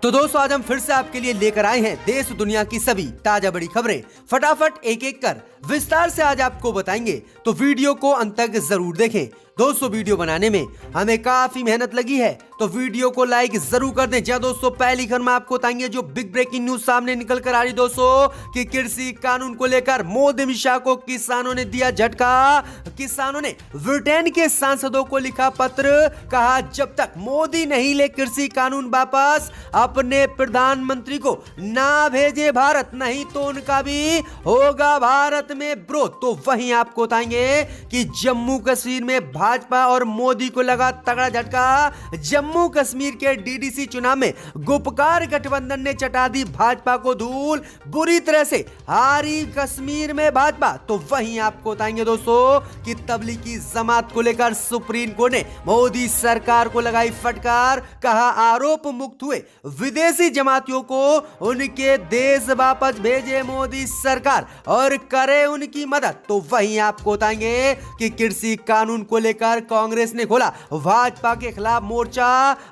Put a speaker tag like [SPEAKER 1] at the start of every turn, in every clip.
[SPEAKER 1] तो दोस्तों आज हम फिर से आपके लिए लेकर आए हैं देश दुनिया की सभी ताजा बड़ी खबरें। फटाफट एक एक कर विस्तार से आज आपको बताएंगे, तो वीडियो को अंत तक जरूर देखें। दोस्तों वीडियो बनाने में हमें काफी मेहनत लगी है, तो वीडियो को लाइक जरूर कर दें। जहाँ दोस्तों पहली खबर में आपको बताएंगे जो बिग ब्रेकिंग न्यूज सामने निकल कर आ रही दोस्तों कि कृषि कानून को लेकर मोदी अमित शाह को किसानों ने दिया झटका। किसानों ने ब्रिटेन के सांसदों को लिखा पत्र, कहा जब तक मोदी नहीं ले कृषि कानून वापस अपने प्रधानमंत्री को ना भेजे भारत, नहीं तो उनका भी होगा भारत में विरोध। तो वहीं आपको बताएंगे कि जम्मू कश्मीर में भाजपा और मोदी को लगा तगड़ा झटका। जम्मू कश्मीर के डीडीसी चुनाव में गुपकार गठबंधन ने चटा दी भाजपा को धूल, बुरी तरह से हारी कश्मीर में भाजपा। तो वहीं आपको बताएंगे दोस्तों कि तबलीगी जमात को लेकर सुप्रीम कोर्ट ने मोदी सरकार को लगाई फटकार, कहा आरोप मुक्त हुए विदेशी जमातियों को उनके देश वापस भेजे मोदी सरकार और करे उनकी मदद। तो वहीं आपको बताएंगे कि कृषि कानून को लेकर कांग्रेस ने खोला भाजपा के खिलाफ मोर्चा।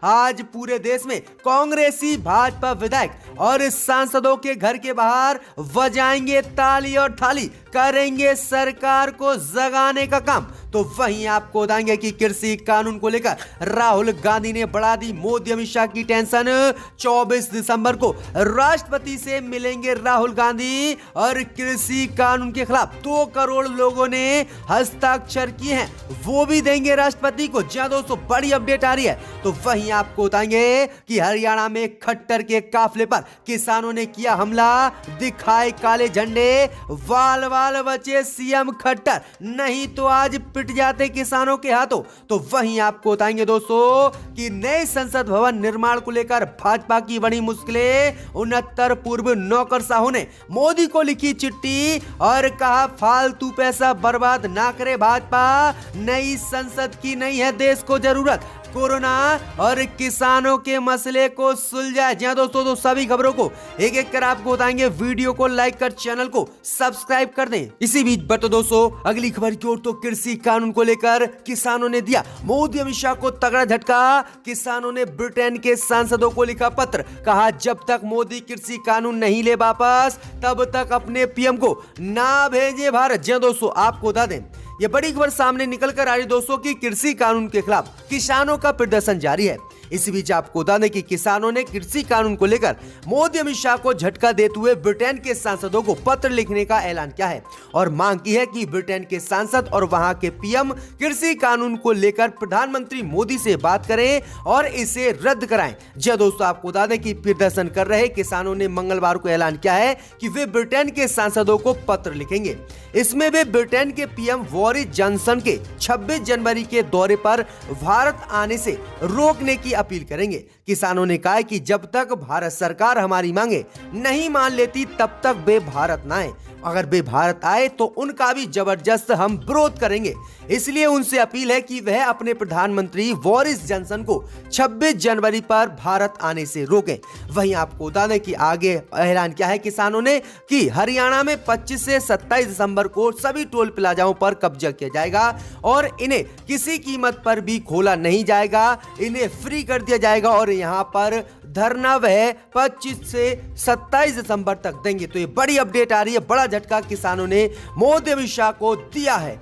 [SPEAKER 1] आज पूरे देश में कांग्रेसी भाजपा विधायक और सांसदों के घर के बाहर बजाएंगे ताली और थाली, करेंगे सरकार को जगाने का काम। तो वहीं आपको बताएंगे कि कृषि कानून को लेकर राहुल गांधी ने बढ़ा दी मोदी अमित शाह की टेंशन। 24 दिसंबर को राष्ट्रपति से मिलेंगे राहुल गांधी और कृषि कानून के खिलाफ 2 करोड़ लोगों ने हस्ताक्षर किए हैं, वो भी देंगे राष्ट्रपति को। जहां दोस्तों बड़ी अपडेट आ रही है, तो वहीं आपको बताएंगे कि हरियाणा में खट्टर के काफिले पर किसानों ने किया हमला, दिखाए काले झंडे, वाल वाल बचे सीएम खट्टर, नहीं तो आज पिट जाते किसानों के हाथों। तो वहीं आपको बताएंगे दोस्तों कि नए संसद भवन निर्माण को लेकर भाजपा की बड़ी मुश्किलें। 69 पूर्व नौकरशाहों ने मोदी को लिखी चिट्ठी और कहा फालतू पैसा बर्बाद ना करे भाजपा, नई संसद की नहीं है देश को जरूरत, कोरोना और किसानों के मसले को सुलझाए। जी दोस्तों सभी खबरों को एक एक कर आपको बताएंगे, वीडियो को लाइक कर चैनल को सब्सक्राइब कर दें। इसी बीच बतो दोस्तों अगली खबर की ओर, तो कृषि कानून को लेकर किसानों ने दिया मोदी अमित शाह को तगड़ा झटका। किसानों ने ब्रिटेन के सांसदों को लिखा पत्र, कहा जब तक मोदी कृषि कानून नहीं ले वापस तब तक अपने पीएम को ना भेजे भारत। जी दोस्तों आपको बता दें ये बड़ी खबर सामने निकल कर आ रही दोस्तों की कृषि कानून के खिलाफ किसानों का प्रदर्शन जारी है। इसी बीच आपको बता दें कि किसानों ने कृषि कानून को लेकर मोदी अमित शाह को झटका देते हुए ब्रिटेन के सांसदों को पत्र लिखने का ऐलान किया है और मांग की है कि ब्रिटेन के सांसद और वहां के पीएम कृषि कानून को लेकर प्रधानमंत्री मोदी से बात करें और इसे रद्द कराएं। जी दोस्तों आपको बता दें कि प्रदर्शन कर रहे किसानों ने मंगलवार को ऐलान किया है कि वे ब्रिटेन के सांसदों को पत्र लिखेंगे। इसमें वे ब्रिटेन के पीएम बोरिस जॉनसन के 26 जनवरी के दौरे पर भारत आने से रोकने की अपील करेंगे। किसानों ने कहा कि जब तक भारत सरकार हमारी मांगे नहीं मान लेती तब तक वे भारत न आए, अगर वे भारत आए तो उनका भी जबरदस्त हम विरोध करेंगे। इसलिए उनसे अपील है कि वह अपने प्रधानमंत्री बोरिस जॉनसन को 26 जनवरी पर भारत आने से रोकें। वहीं आपको बता दें कि आगे ऐलान किया है किसानों ने कि हरियाणा में 25 से 27 दिसंबर को सभी टोल प्लाजाओं पर कब्जा किया जाएगा और इन्हें किसी कीमत पर भी खोला नहीं जाएगा, इन्हें फ्री कर दिया जाएगा और यहाँ पर धरना वह 25 से 27 दिसंबर तक देंगे। तो ये बड़ी अपडेट आ रही है, बड़ा झटका किसानों ने मोदी अमित शाह को दिया है।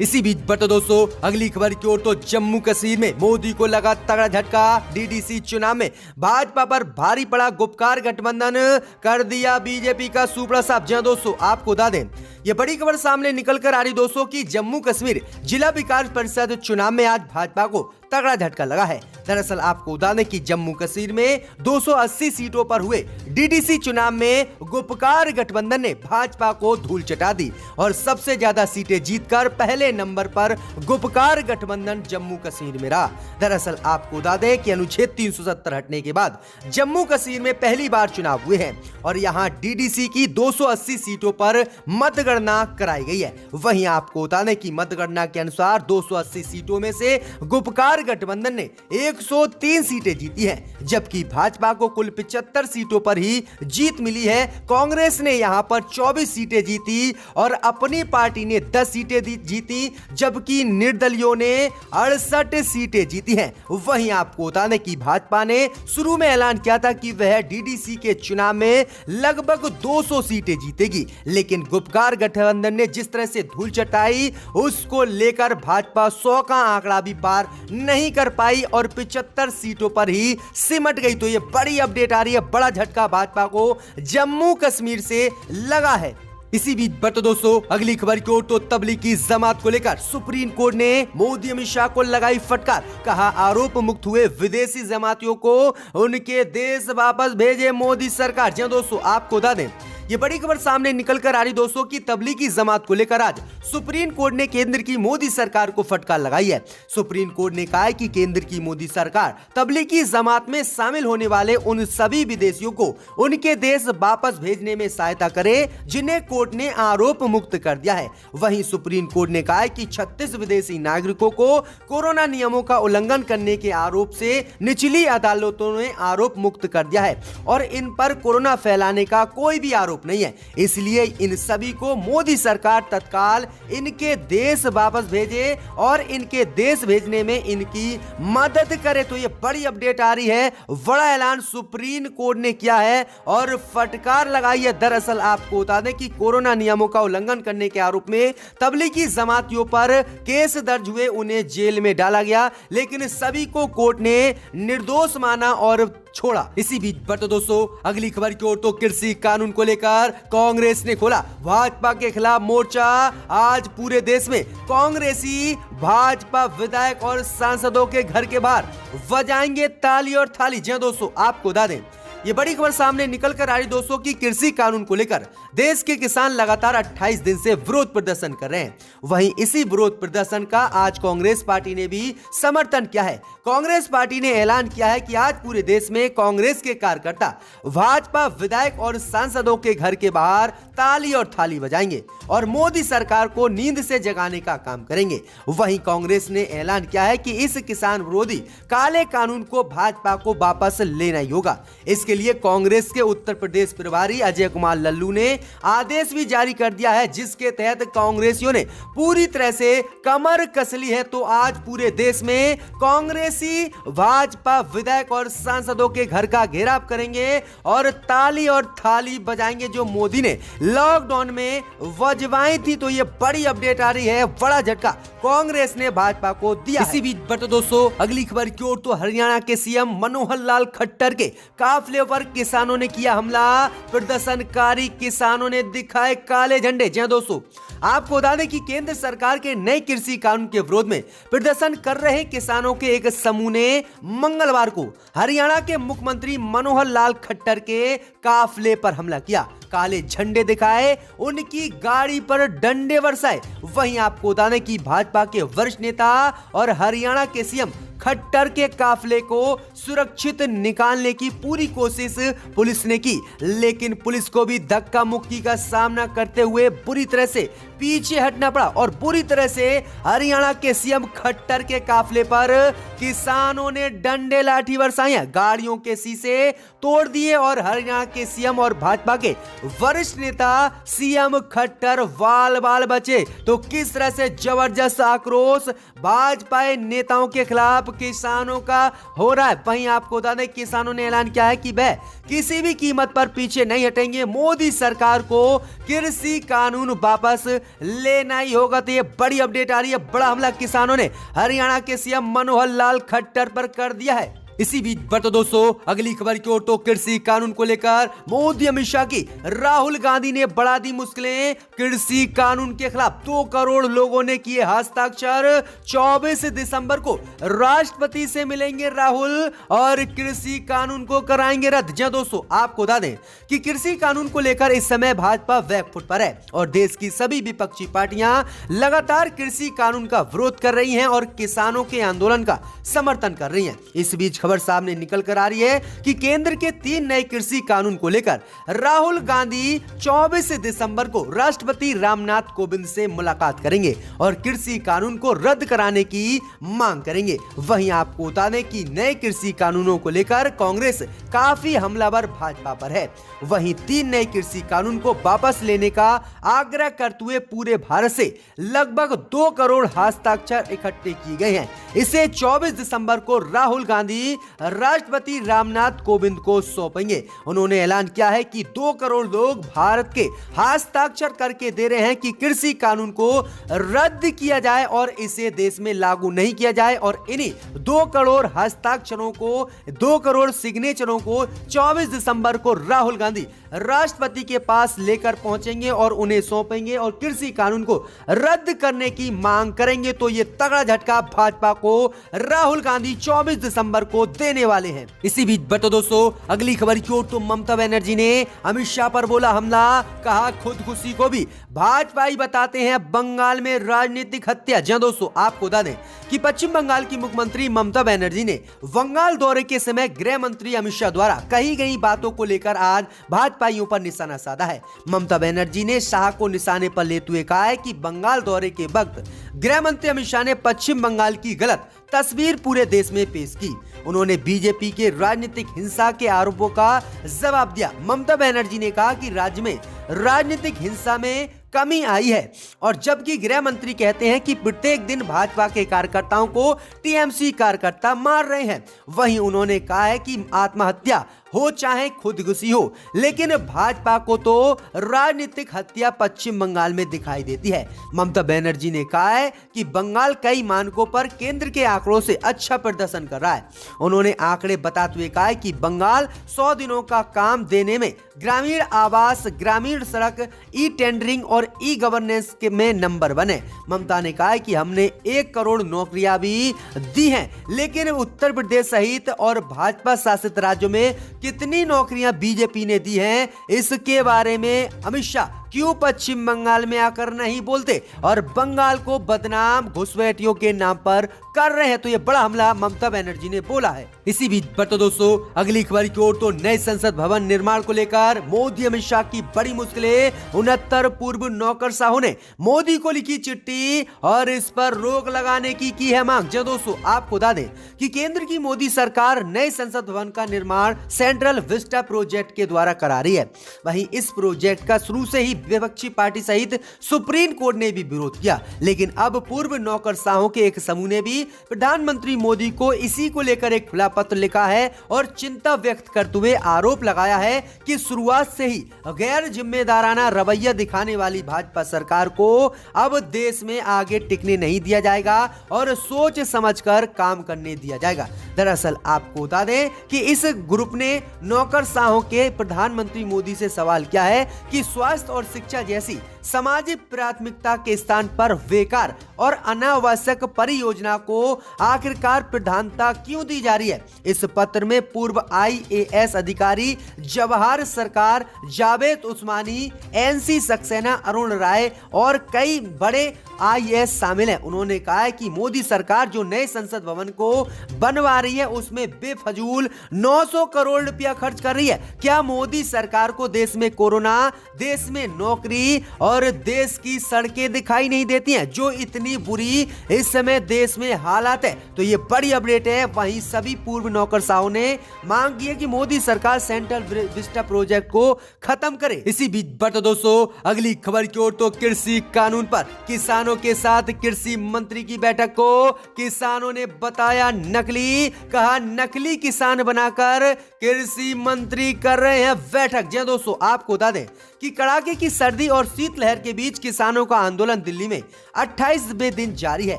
[SPEAKER 1] इसी बीच बतो दोस्तों अगली खबर की ओर, तो जम्मू कश्मीर में मोदी को लगा तगड़ा झटका। डीडीसी चुनाव में भाजपा पर भारी पड़ा गुपकार गठबंधन, कर दिया बीजेपी का सुपड़ा साफ। जी दोस्तों आपको बता दें ये बड़ी खबर सामने निकल कर आ रही दोस्तों कि जम्मू कश्मीर जिला विकास परिषद चुनाव में आज भाजपा को तगड़ा झटका लगा है। दरअसल आपको बता दें कि जम्मू कश्मीर में 280 सीटों पर हुए डीडीसी चुनाव में गुपकार गठबंधन ने भाजपा को धूल चटा दी और सबसे ज्यादा सीटें जीतकर पहले नंबर पर गुपकार गठबंधन जम्मू कश्मीर में रहा। दरअसल आपको बता दें कि अनुच्छेद 370 हटने के बाद जम्मू कश्मीर में पहली बार चुनाव हुए हैं और यहाँ डीडीसी की 280 सीटों पर मतगणना कराई गई है। वहीं आपको बता दें कि मतगणना के अनुसार 280 सीटों में से गुपकार गुपकार गठबंधन ने 103 सीटें जीती हैं, जबकि भाजपा को कुल 75 सीटों पर ही जीत मिली है। कांग्रेस ने यहां पर 24 सीटें जीती और अपनी पार्टी ने 10 सीटें जीती, जबकि निर्दलियों ने 68 सीटें जीती हैं। वहीं आपको बता दें कि भाजपा ने शुरू में ऐलान किया था कि वह डीडीसी के चुनाव में लगभग 200 सीटें जीतेगी, लेकिन गुपकार गठबंधन ने जिस तरह से धूल चटाई उसको लेकर भाजपा 100 का आंकड़ा भी पार नहीं कर पाई और 75 सीटों पर ही सिमट गई। तो ये बड़ी अपडेट आ रही है, बड़ा झटका भाजपा को जम्मू कश्मीर से लगा है। इसी बीच बढ़ते दोस्तों अगली खबर की ओर, तो तबलीगी जमात को लेकर सुप्रीम कोर्ट ने मोदी अमित शाह को लगाई फटकार। कहा आरोप मुक्त हुए विदेशी जमातियों को उनके देश वापस भेजे मोदी सरकार। जी दोस्तों, आपको बता दें ये बड़ी खबर सामने निकल कर आ रही दोस्तों की तबलीगी जमात को लेकर आज सुप्रीम कोर्ट ने केंद्र की मोदी सरकार को फटकार लगाई है। सुप्रीम कोर्ट ने कहा है कि केंद्र की मोदी सरकार तबलीगी जमात में शामिल होने वाले उन सभी विदेशियों को उनके देश वापस भेजने में सहायता करे जिन्हें कोर्ट ने आरोप मुक्त कर दिया है। वहीं सुप्रीम कोर्ट ने कहा है कि 36 विदेशी नागरिकों को कोरोना नियमों का उल्लंघन करने के आरोप से निचली अदालतों ने आरोप मुक्त कर दिया है और इन पर कोरोना फैलाने का कोई भी आरोप नहीं है। इसलिए इन सभी को मोदी सरकार तत्काल इनके देश वापस भेजे और इनके देश भेजने में इनकी मदद करे। तो ये बड़ी अपडेट आ रही है, बड़ा ऐलान सुप्रीम कोर्ट ने किया है और फटकार लगाई है। दरअसल आपको बता दें कि कोरोना नियमों का उल्लंघन करने के आरोप में तबलीगी जमातियों पर केस दर्ज हुए, उन्हें जेल में डाला गया, लेकिन सभी को कोर्ट ने निर्दोष माना और छोड़ा। इसी बीच बढ़ते दोस्तों अगली खबर की ओर, तो कृषि कानून को लेकर कांग्रेस ने खोला भाजपा के खिलाफ मोर्चा। आज पूरे देश में कांग्रेसी भाजपा विधायक और सांसदों के घर के बाहर बजाएंगे ताली और थाली। जी दोस्तों, आपको बता दें ये बड़ी खबर सामने निकल कर आ रही दोस्तों की कृषि कानून को लेकर देश के किसान लगातार 28 दिन से विरोध प्रदर्शन कर रहे हैं। वहीं इसी विरोध प्रदर्शन का आज कांग्रेस पार्टी ने भी समर्थन किया है। कांग्रेस पार्टी ने ऐलान किया है कि आज पूरे देश में कांग्रेस के कार्यकर्ता भाजपा विधायक और सांसदों के घर के बाहर ताली और थाली बजाएंगे और मोदी सरकार को नींद से जगाने का काम करेंगे। वहीं कांग्रेस ने ऐलान किया है कि इस किसान विरोधी काले कानून को भाजपा को वापस लेना ही होगा। इसके लिए कांग्रेस के उत्तर प्रदेश प्रभारी अजय कुमार लल्लू ने आदेश भी जारी कर दिया है, जिसके तहत कांग्रेसियों ने पूरी तरह से कमर कस ली है। तो आज पूरे देश में कांग्रेसी भाजपा विधायक और सांसदों के घर का घेराव करेंगे और ताली और थाली बजाएंगे जो मोदी ने लॉकडाउन में वजवाई थी। तो ये बड़ी अपडेट आ रही है, बड़ा झटका कांग्रेस ने भाजपा को दिया। इसी बीच बढ़ते दोस्तों अगली खबर की ओर, तो हरियाणा के सीएम मनोहर लाल खट्टर के काफिले पर किसानों ने किया हमला। प्रदर्शनकारी किसानों ने दिखाए काले झंडे। जी दोस्तों, आपको बता दें कि केंद्र सरकार के नए कृषि कानून के विरोध में प्रदर्शन कर रहे किसानों के एक समूह ने मंगलवार को हरियाणा के मुख्यमंत्री मनोहर लाल खट्टर के काफिले पर हमला किया, काले झंडे दिखाए, उनकी गाड़ी पर डंडे बरसाए। वहीं आपको बता दें कि भाजपा के वरिष्ठ नेता और हरियाणा के सीएम खट्टर के काफिले को सुरक्षित निकालने की पूरी कोशिश पुलिस ने की, लेकिन पुलिस को भी धक्का मुक्की का सामना करते हुए बुरी तरह से पीछे हटना पड़ा और बुरी तरह से हरियाणा के सीएम खट्टर के काफिले पर किसानों ने डंडे लाठी बरसाई, गाड़ियों के शीशे तोड़ दिए और हरियाणा के सीएम और भाजपा के वरिष्ठ नेता सीएम खट्टर वाल बाल बचे। तो किस तरह से जबरदस्त आक्रोश भाजपा नेताओं के खिलाफ किसानों का हो रहा है। वहीं आपको बता दें किसानों ने ऐलान किया है कि वह किसी भी कीमत पर पीछे नहीं हटेंगे, मोदी सरकार को कृषि कानून वापस लेना ही होगा। तो ये बड़ी अपडेट आ रही है, बड़ा हमला किसानों ने हरियाणा के सीएम मनोहर लाल खट्टर पर कर दिया है। इसी बीच बढ़ते दोस्तों अगली खबर की ओर, तो कृषि कानून को लेकर मोदी अमित शाह की राहुल गांधी ने बढ़ा दी मुश्किलें। कृषि कानून के खिलाफ 2 करोड़ लोगों ने किए हस्ताक्षर। 24 दिसंबर को राष्ट्रपति से मिलेंगे राहुल और कृषि कानून को कराएंगे रद्द। जी दोस्तों, आपको बता दें कि कृषि कानून को लेकर इस समय भाजपा बैकफुट पर है और देश की सभी विपक्षी पार्टियां लगातार कृषि कानून का विरोध कर रही हैं और किसानों के आंदोलन का समर्थन कर रही हैं। इस बीच खबर सामने निकल कर आ रही है कि केंद्र के 3 नए कृषि कानून को लेकर राहुल गांधी 24 दिसंबर को राष्ट्रपति रामनाथ कोविंद से मुलाकात करेंगे और कृषि कानून को रद्द कराने की मांग करेंगे। वहीं आपको बता दें कि नए कृषि कानूनों को लेकर कांग्रेस काफी हमलावर भाजपा पर है। वहीं 3 नए कृषि कानून को वापस लेने का आग्रह करते हुए पूरे भारत से लगभग 2 करोड़ हस्ताक्षर इकट्ठे किए गए हैं। इसे 24 दिसंबर को राहुल गांधी राष्ट्रपति रामनाथ कोविंद को सौंपेंगे। उन्होंने ऐलान किया है कि 2 करोड़ लोग भारत के हस्ताक्षर करके दे रहे हैं कि कृषि कानून को रद्द किया जाए और इसे देश में लागू नहीं किया जाए और इन्हीं 2 करोड़ हस्ताक्षरों को 2 करोड़ सिग्नेचरों को 24 दिसंबर को राहुल गांधी राष्ट्रपति के पास लेकर पहुंचेंगे और उन्हें सौंपेंगे और कृषि कानून को रद्द करने की मांग करेंगे। तो ये तगड़ा झटका भाजपा को राहुल गांधी 24 दिसंबर को देने वाले हैं। इसी बीच बता दोस्तों अगली खबर की ओर तो ममता बनर्जी ने अमित शाह पर बोला हमला, कहा खुदकुशी को भी भाजपाई बताते हैं बंगाल में राजनीतिक हत्या। जी दोस्तों आपको बता दें कि पश्चिम बंगाल की मुख्यमंत्री ममता बनर्जी ने बंगाल दौरे के समय गृह मंत्री अमित शाह द्वारा कही गई बातों को लेकर आज भाजपाइयों पर निशाना साधा है। ममता बनर्जी ने शाह को निशाने पर लेते हुए कहा है कि बंगाल दौरे के वक्त गृह मंत्री अमित शाह ने पश्चिम बंगाल की गलत तस्वीर पूरे देश में पेश की। उन्होंने बीजेपी के राजनीतिक हिंसा के आरोपों का जवाब दिया। ममता बनर्जी ने कहा कि राज्य में राजनीतिक हिंसा में कमी आई है और जबकि गृह मंत्री कहते हैं कि प्रत्येक दिन भाजपा के कार्यकर्ताओं को टीएमसी कार्यकर्ता मार रहे हैं। वहीं उन्होंने कहा है कि आत्महत्या हो चाहे खुदकुशी हो, लेकिन भाजपा को तो राजनीतिक हत्या पश्चिम बंगाल में दिखाई देती है। ममता बनर्जी ने कहा है कि बंगाल कई मानकों पर केंद्र के आंकड़ों से अच्छा प्रदर्शन कर रहा है। उन्होंने आंकड़े बताते हुए कहा है कि बंगाल 100 दिनों का काम देने में ग्रामीण आवास, ग्रामीण सड़क, ई टेंडरिंग और ई गवर्नेंस में नंबर 1 है। ममता ने कहा है कि हमने 1 करोड़ नौकरियां भी दी हैं, लेकिन उत्तर प्रदेश सहित और भाजपा शासित राज्यों में कितनी नौकरियां बीजेपी ने दी हैं, इसके बारे में अमित शाह क्यों पश्चिम बंगाल में आकर नहीं बोलते और बंगाल को बदनाम घुसपैठियों के नाम पर कर रहे हैं। तो ये बड़ा हमला ममता बनर्जी ने बोला है। इसी बीच बता दोस्तों अगली खबर की ओर तो नए संसद भवन निर्माण को लेकर मोदी अमित शाह की बड़ी मुश्किलें। 69 पूर्व नौकरशाहों ने मोदी को लिखी चिट्ठी और इस पर रोक लगाने की है मांग। जो दोस्तों आपको बता दें कि केंद्र की मोदी सरकार नए संसद भवन का निर्माण सेंट्रल विस्टा प्रोजेक्ट के द्वारा करा रही है। वहीं इस प्रोजेक्ट का शुरू से ही विपक्षी पार्टी सहित सुप्रीम कोर्ट ने भी विरोध किया, लेकिन अब पूर्व नौकरशाहों के एक समूह ने भी प्रधानमंत्री मोदी को इसी को लेकर एक खुला पत्र लिखा है और चिंता व्यक्त करते हुए आरोप लगाया है कि शुरुआत से ही गैर जिम्मेदाराना रवैया दिखाने वाली भाजपा सरकार को अब देश में आगे टिकने नहीं दिया जाएगा और सोच समझकर काम करने दिया जाएगा। दरअसल आपको बता दें कि इस ग्रुप ने नौकरशाहों के प्रधानमंत्री मोदी से सवाल किया है कि स्वास्थ्य और शिक्षा जैसी सामाजिक प्राथमिकता के स्थान पर बेकार और अनावश्यक परियोजना को आखिरकार प्रधानता क्यों दी जा रही है। इस पत्र में पूर्व आईएएस अधिकारी जवाहर सरकार, जावेद उस्मानी, एनसी सक्सेना, अरुण राय और कई बड़े आईएएस शामिल हैं। उन्होंने कहा है कि मोदी सरकार जो नए संसद भवन को बनवा रही है उसमें बेफजूल 900 करोड़ रुपया खर्च कर रही है। क्या मोदी सरकार को देश में कोरोना, देश में नौकरी और देश की सड़कें दिखाई नहीं देती हैं, जो इतनी बुरी इस समय देश में हालात है? तो ये बड़ी अपडेट है। वहीं सभी पूर्व नौकरशाहों ने मांग की है कि मोदी सरकार सेंट्रल विस्टा प्रोजेक्ट को खत्म करे। इसी बीच बता दोस्तों अगली खबर की ओर तो कृषि कानून पर किसानों के साथ कृषि मंत्री की बैठक को किसानों ने बताया नकली। कहा नकली किसान बनाकर कृषि मंत्री कर रहे हैं बैठक। जी दोस्तों आपको बता दें कि कड़ाके की सर्दी और शीतलहर के बीच किसानों का आंदोलन दिल्ली में 28वें दिन जारी है।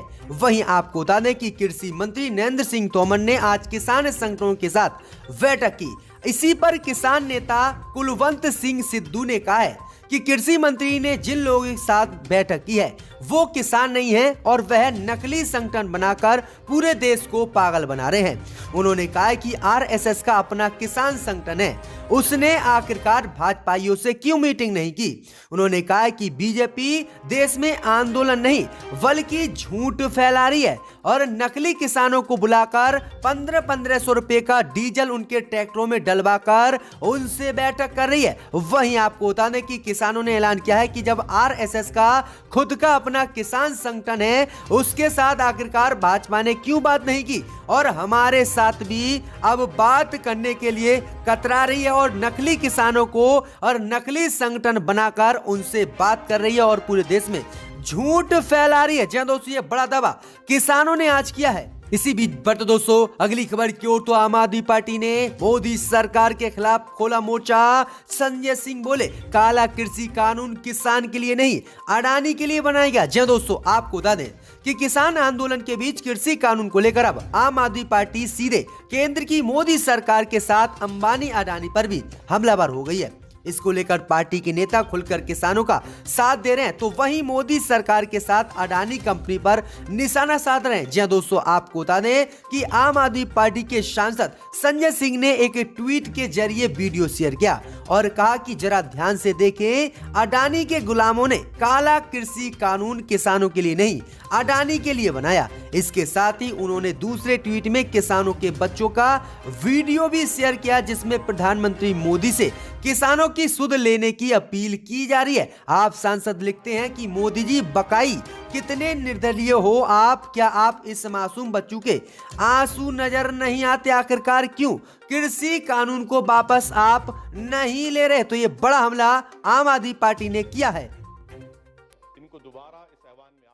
[SPEAKER 1] वहीं आपको बता दें कि कृषि मंत्री नरेंद्र सिंह तोमर ने आज किसान संगठनों के साथ बैठक की। इसी पर किसान नेता कुलवंत सिंह सिद्धू ने कहा है कि कृषि मंत्री ने जिन लोगों के साथ बैठक की है वो किसान नहीं है और वह नकली संगठन बनाकर पूरे देश को पागल बना रहे हैं। उन्होंने कहा कि आरएसएस का अपना किसान संगठन है, उसने आखिरकार भाजपाइयों से क्यों मीटिंग नहीं की। उन्होंने कहा कि बीजेपी देश में आंदोलन नहीं बल्कि झूठ फैला रही है और नकली किसानों को बुलाकर 1500 रुपए का डीजल उनके ट्रैक्टरों में डलवाकर उनसे बैठक कर रही है। वहीं आपको बता दें कि किसानों ने ऐलान किया है कि जब आरएसएस का खुद का अपना किसान संगठन है, उसके साथ आखिरकार भाजपा ने क्यों बात नहीं की और हमारे साथ भी अब बात करने के लिए कतरा रही है और नकली किसानों को और नकली संगठन बनाकर उनसे बात कर रही है और पूरे देश में झूठ फैला रही है। जी दोस्तों, ये बड़ा दावा किसानों ने आज किया है। इसी बीच बढ़ते दोस्तों अगली खबर की ओर, तो आम आदमी पार्टी ने मोदी सरकार के खिलाफ खोला मोर्चा। संजय सिंह बोले काला कृषि कानून किसान के लिए नहीं अडानी के लिए बनाया गया। जी दोस्तों, आपको बता दें कि किसान आंदोलन के बीच कृषि कानून को लेकर अब आम आदमी पार्टी सीधे केंद्र की मोदी सरकार के साथ अंबानी अडानी पर भी हमलावर हो गई है। इसको लेकर पार्टी के नेता खुलकर किसानों का साथ दे रहे हैं, तो वहीं मोदी सरकार के साथ अडानी कंपनी पर निशाना साध रहे हैं। जी दोस्तों, आपको बता दें कि आम आदमी पार्टी के सांसद संजय सिंह ने एक ट्वीट के जरिए वीडियो शेयर किया और कहा कि जरा ध्यान से देखें, अडानी के गुलामों ने काला कृषि कानून किसानों के लिए नहीं अडानी के लिए बनाया। इसके साथ ही उन्होंने दूसरे ट्वीट में किसानों के बच्चों का वीडियो भी शेयर किया, जिसमें प्रधानमंत्री मोदी से किसानों की सुध लेने की अपील की जा रही है। आप सांसद लिखते हैं कि मोदी जी बकाई कितने निर्दलीय हो आप, क्या आप इस मासूम बच्चों के आंसू नजर नहीं आते? आखिरकार क्यों कृषि कानून को वापस आप नहीं ले रहे? तो ये बड़ा हमला आम आदमी पार्टी ने किया है।
[SPEAKER 2] इनको दोबारा इस ऐवान में